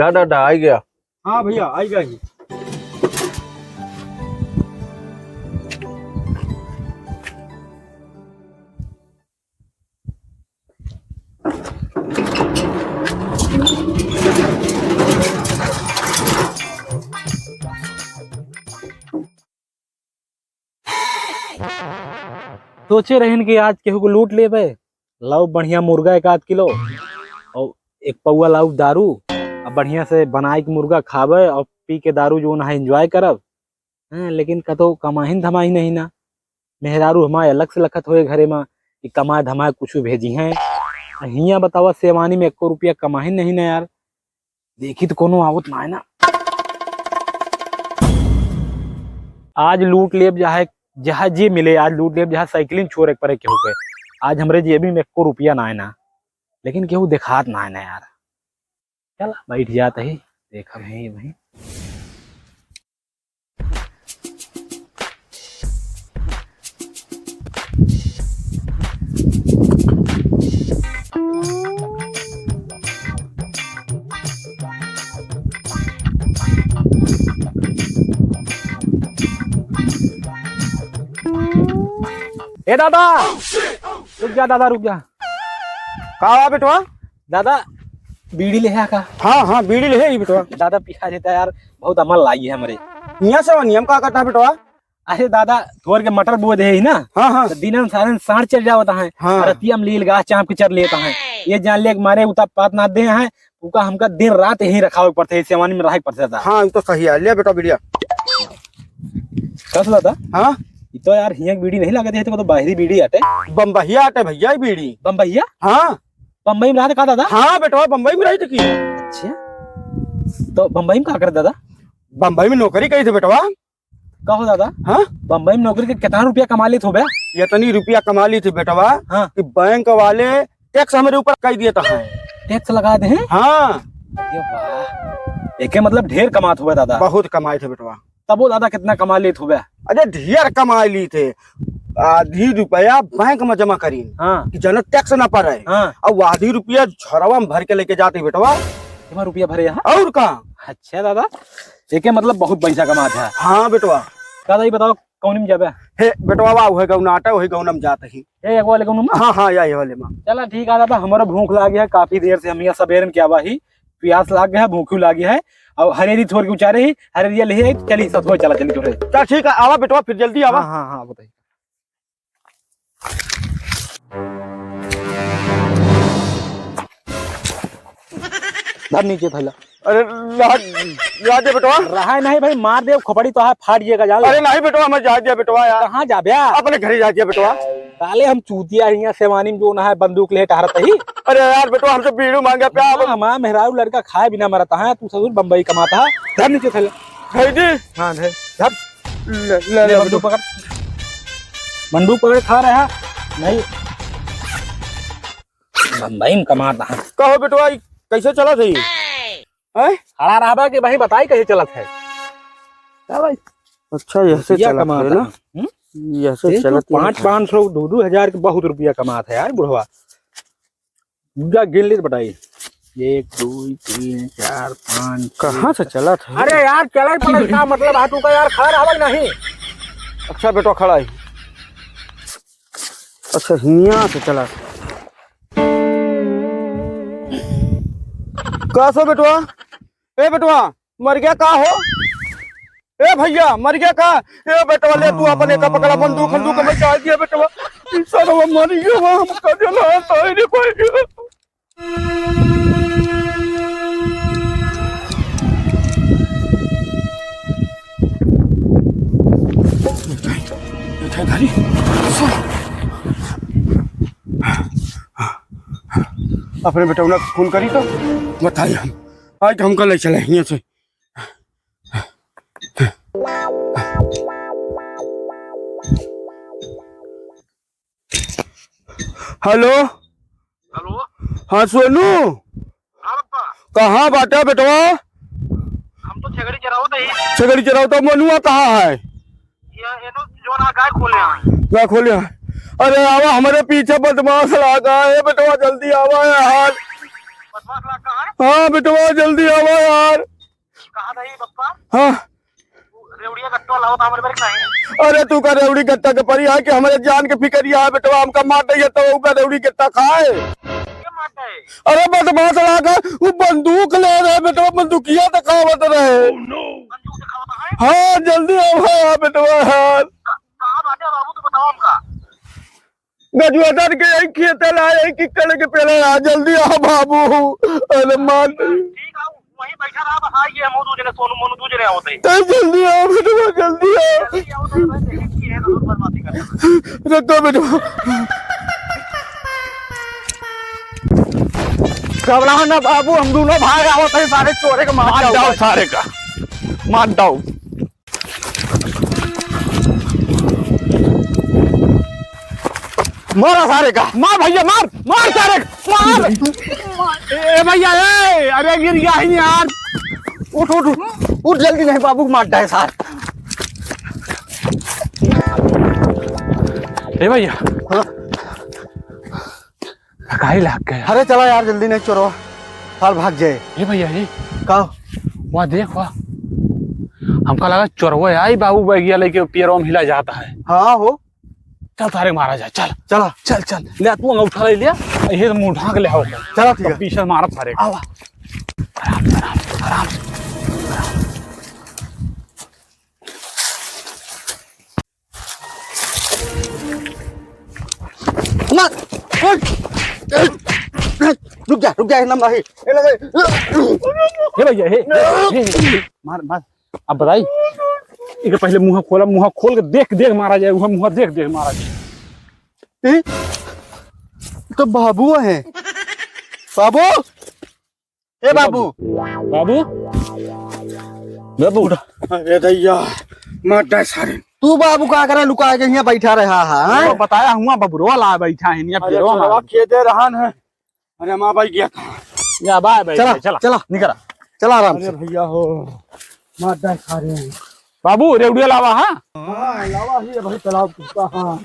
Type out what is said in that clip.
डा आ गया। हाँ भैया आई गया ही। सोचे रहन कि आज केहू को लूट ले बे, लाओ बढ़िया मुर्गा 1 आध किलो और एक पौआ लाऊ दारू, अब बढ़िया से बनाए के मुर्गा खावे और पी के दारू जो है एंजॉय करब। लेकिन कतो कमाहिन धमाही नहीं ना, मेहरारू हमारे अलग से लखत हुए घरे में कि कमाए धमाए कुछ भेजी हैं। हियाँ बतावा सेवानी में 1 रुपया कमाहिन नहीं ना यार, देखी तो कोनो आवत ना है ना। आज लूट लेब जहाँ जी मिले, आज लूट लेब जहाँ साइकिलिंग छोड़ पर केहू के। आज हमरे जेबी में 1 रुपया ना है ना, लेकिन केहू देखात ना है ना यार। चल बैठ जात ही, देखा है वही। ए दादा रुक जा, दादा रुक जा। कहा बेटवा? दादा बीड़ी ले का? हाँ हाँ बीड़ी ले है बेटवा। दादा पिया देता यार, बहुत अमल लाई है हमारे यहाँ से नियम का करता है बेटवा? अरे दादा थोड़ के मटर बो दे है ना। हाँ हाँ तो दिन सारे साढ़ चल जाता है। हाँ। रतिया में लील गाछ चाप के चर लेता है। ये जान ले मारे उता पात ना दे है, उका हमका दिन रात यही रखावे पड़ते है, सेवानी में रहा पड़ता था। हाँ तो सही है, ले बेटा बीड़िया। कस दादा? हाँ तो यार हिया बीड़ी नहीं लगे थे, तो बाहरी बीड़ी आटे बम्बईया आटे भैया बीड़ी। बम्बईया? हाँ बम्बई में रहा था दादा? हाँ बेटा बम्बई में रही थी। अच्छा तो बम्बई में क्या कर दादा? बम्बई में नौकरी करी थी बेटवा। कहो दादा? हाँ बम्बई में नौकरी के कितना रुपया कमा ली थो बे? इतनी रुपया कमा ली थी बेटवा। हाँ। कि बैंक वाले टैक्स हमारे ऊपर कर दिया था। टैक्स लगा दे हैं? हाँ अरे वाह, एके मतलब ढेर कमात हुआ दादा। बहुत कमाए थे बेटवा। तब वो दादा कितना कमा ली थो बे? अरे ढेर कमा ली थे, आधी रुपया बैंक में जमा करी। हाँ। कि जन टैक्स ना पड़े। हाँ। अब आधी रुपया झोरवा में भर के लेके जाते बेटवा। कितना रुपया भरे यहाँ? और का? अच्छा दादा, एके मतलब बहुत पैसा कमात है। हाँ बेटवा। दादा ये बताओ कौन में जाबे? हे बेटवा वही गौना आटा वही गौना में जाते ही। एक वाले कौन में? हाँ हाँ यही वाले में। चला ठीक है दादा, हमारा भूख लागी है काफी देर से, हम यहाँ सवेरे में क्या बाही प्यास लाग गया है, भूख लागी है। और हरेरी छोड़ के उचारे ही हरेरिया ले आई, चली सब हो चला चली तोरे। चल ठीक है, आवा बेटवा फिर जल्दी आवा। हाँ हाँ बताइए। धर नीचे थैला। अरे जा दे बेटवा। रहा नहीं भाई, मार दे खोपड़ी तो है फाट जाएगा जाल। अरे नहीं बेटवा, मैं जा दिया बेटवा यार। कहाँ जाबे? अपने घर ही जा दिया बेटवा। काले हम चूतिया यहाँ सेवानी में जो ना है बंदूक ले टहरत ही। अरे यार बेटवा हमसे बीड़ू मांगे प्या। हमारा मेहरारू लड़का खाए बिना मरता है, तू ससुर बम्बई कमाता है। धर नीचे थैला। है जी। हाँ धर धर। ले बंदूक पकड़, बंदूक पकड़ खा रहा है नहीं, बम्बई में कमाता है। कहो बेटवा कैसे चला सही है? खड़ा रहा कि भाई बताई कैसे चलत है? भाई अच्छा ऐसे चला है ना? ऐसे चलत 500 2 हजार के बहुत रुपया कमाता है यार बुढ़वा। जा गिन ले बताई, 1 2 3 4 5। कहाँ से चला था? अरे यार चला पड़ा का मतलब हाथों का यार, खड़ा रहा नहीं। अच्छा बेटवा खड़ा है। अच्छा यहाँ से चला। कैसे बेटवा? ए बेटवा मर गया का हो? ए भैया मर गया का? ए बेटवा ले तू अपने का पकड़ा बंदूक बंदूक में डाल दिया बेटवा। सब मर गया, हम का जला तो नहीं पाएगा। अपने बेटा ने फोन करी तो बताइए, हम आज हमको ले चले यहाँ से। Hello hello. हाँ सोनू, कहाँ बाटा बेटवा? हम तो छगड़ी चरावत है। छगड़ी चरावता मनुआ कहाँ है? जो ना गाय खोले हैं। गाय खोले हैं? अरे आवा हमारे पीछे बदमाश लगा है बेटवा, जल्दी आवा यार। बदमाश लाग कहाँ है? हाँ बेटवा जल्दी आओ यार। कहाँ था ये पप्पा? हाँ रेवड़िया कट्टो लाओ तो हमारे बारे नहीं। अरे तू का रेवड़ी गट्टा के परी है कि हमारे जान के फिक्रिया है बेटवा, हमका मार दिया तो वो का रेवड़ी गट्टा खाए। ये मारता है। अरे बदमाश लागा वो बंदूक ले रहे बेटवा, बंदूकिया दिखावत रहे। बंदूक दिखावा है? हाँ जल्दी आओ यार बेटवा यार। कहाँ बाटे बाबू तो बताओ हमका। गजुआदार के यही खेते लाए कि कड़े के पेड़े आ, जल्दी आओ बाबू। अरे मार ठीक है वहीं बैठा रहा बस आइए हम दो जने सोनू मोनू दो जने होते हैं। तो जल्दी आओ बेटवा जल्दी आओ। जल्दी आओ तो मैं देखी की है तो बदमाशी कर। रखो बेटवा। घबराओ ना बाबू, हम दोनों भाग आवत है, सारे चोरे के मार जाओ सारे का मार दो। मारा सारे का, मार भैया मार मार सारे मार। ए भैया ए, अरे गिर गया ही यार। उठ उठ उठ जल्दी, नहीं बाबू मारता है सार। ए भैया हाँ? काहे लाग गए? अरे चला यार जल्दी, नहीं चोरो सार भाग जाए। ए भैया ये का वहाँ देख वहाँ, हमका लगा चोरवा आई बाबू बैगिया लेके पैरों में हिला जाता है। हाँ हो चल तारे मारा जाए, चल चला चल चल ले तू अंगूठा ले लिया, ये तो मुंह ढांक ले आओ। चला ठीक है पीछे मारा सारे का। आवा। आराम से आराम से आराम से। ना रुक जा नम नहीं ए लगे। हे भैया हे मार मार। अब बताई एक पहले मुंह खोल के देख देख मारा जाए, वह मुंह देख देख मारा जाए। ए? तो बाबू है बाबू। ए बाबू बाबू बाबू अरे दैया मार सारे। तू बाबू का करे लुका के यहाँ बैठा रहा है? तो बताया हुआ बबरुआ ला बैठा है नहीं अरे चलवा खेते रहन है। अरे माँ भाई गया था। या बाय बाय चला चला चला निकल चला आराम से। भैया हो मार सारे। बाबू रेवड़िया लावा। हाँ हाँ लावा ही है भाई तालाब का। हाँ